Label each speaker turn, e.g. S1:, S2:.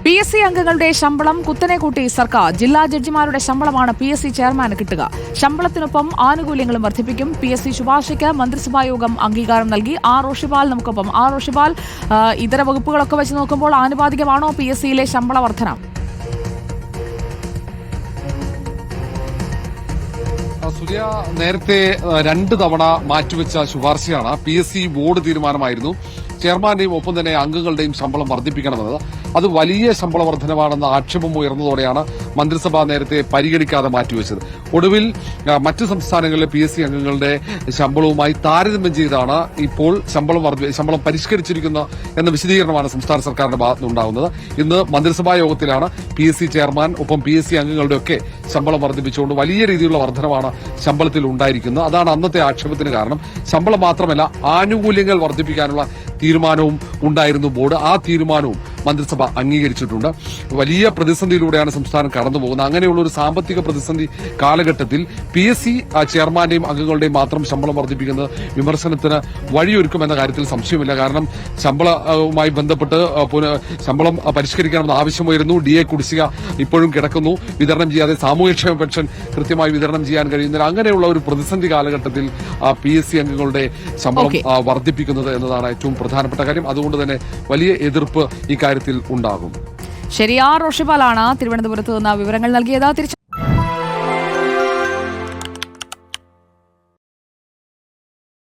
S1: PSC അംഗങ്ങളുടെ ശമ്പളം കുത്തനെ കൂട്ടി സർക്കാർ. ജില്ലാ ജഡ്ജിമാരുടെ ശമ്പളമാണ് PSC ചെയർമാന് കിട്ടുക. ശമ്പളത്തിനൊപ്പം ആനുകൂല്യങ്ങളും വർദ്ധിപ്പിക്കും. PSC ശുപാർശയ്ക്ക് മന്ത്രിസഭായോഗം അംഗീകാരം നൽകി. റോഷിപാൽ നമുക്കൊപ്പം. റോഷിപാൽ, ഇതര വകുപ്പുകളൊക്കെ വെച്ച് നോക്കുമ്പോൾ ആനുപാതികമാണോ PSCയിലെ ശമ്പള വർധന?
S2: സൂര്യ, നേരത്തെ 2 തവണ മാറ്റിവെച്ച ശുപാർശയാണ്. PSC ബോർഡ് തീരുമാനമായിരുന്നു ചെയർമാന്റെയും ഒപ്പം തന്നെ അംഗങ്ങളുടെയും ശമ്പളം വർദ്ധിപ്പിക്കണമെന്നത്. അത് വലിയ ശമ്പള വർധനമാണെന്ന ആക്ഷേപം ഉയർന്നതോടെയാണ് മന്ത്രിസഭ നേരത്തെ പരിഗണിക്കാതെ മാറ്റിവെച്ചത്. ഒടുവിൽ മറ്റ് സംസ്ഥാനങ്ങളിലെ PSC അംഗങ്ങളുടെ ശമ്പളവുമായി താരതമ്യം ചെയ്താണ് ഇപ്പോൾ ശമ്പളം പരിഷ്കരിച്ചിരിക്കുന്ന എന്ന വിശദീകരണമാണ് സംസ്ഥാന സർക്കാരിന്റെ ഭാഗത്തുനിന്നുണ്ടാകുന്നത്. ഇന്ന് മന്ത്രിസഭാ യോഗത്തിലാണ് PSC ചെയർമാൻ ഒപ്പം PSC അംഗങ്ങളുടെയൊക്കെ ശമ്പളം വർദ്ധിപ്പിച്ചുകൊണ്ട് വലിയ രീതിയിലുള്ള വർധനമാണ് ശമ്പളത്തിൽ ഉണ്ടായിരിക്കുന്നത്. അതാണ് അന്നത്തെ ആക്ഷേപത്തിന് കാരണം. ശമ്പളം മാത്രമല്ല, ആനുകൂല്യങ്ങൾ വർദ്ധിപ്പിക്കാനുള്ള തീരുമാനവും ഉണ്ടായിരുന്നു ബോർഡ്. ആ തീരുമാനവും മന്ത്രിസഭ അംഗീകരിച്ചിട്ടുണ്ട്. വലിയ പ്രതിസന്ധിയിലൂടെയാണ് സംസ്ഥാനം കടന്നുപോകുന്നത്. അങ്ങനെയുള്ള ഒരു സാമ്പത്തിക പ്രതിസന്ധി കാലഘട്ടത്തിൽ PSC ചെയർമാന്റെയും അംഗങ്ങളുടെയും മാത്രം ശമ്പളം വർദ്ധിപ്പിക്കുന്നത് വിമർശനത്തിന് വഴിയൊരുക്കുമെന്ന കാര്യത്തിൽ സംശയമില്ല. കാരണം ശമ്പളവുമായി ബന്ധപ്പെട്ട് ശമ്പളം പരിഷ്കരിക്കണമെന്ന് ആവശ്യമായിരുന്നു. DA കുടിശ്ശിക ഇപ്പോഴും കിടക്കുന്നു. വിതരണം ചെയ്യാതെ സാമൂഹ്യക്ഷേമ പെൻഷൻ കൃത്യമായി വിതരണം ചെയ്യാൻ കഴിയുന്നില്ല. അങ്ങനെയുള്ള ഒരു പ്രതിസന്ധി കാലഘട്ടത്തിൽ PSC അംഗങ്ങളുടെ ശമ്പളം വർദ്ധിപ്പിക്കുന്നത് എന്നതാണ് ഏറ്റവും പ്രധാനപ്പെട്ട കാര്യം. അതുകൊണ്ട് തന്നെ വലിയ എതിർപ്പ് ഇക്കാര്യത്തിൽ ഉണ്ടാകും.
S1: ശരി, റോഷിപാലാണ് തിരുവനന്തപുരത്ത് നിന്ന് വിവരങ്ങൾ നൽകിയത്.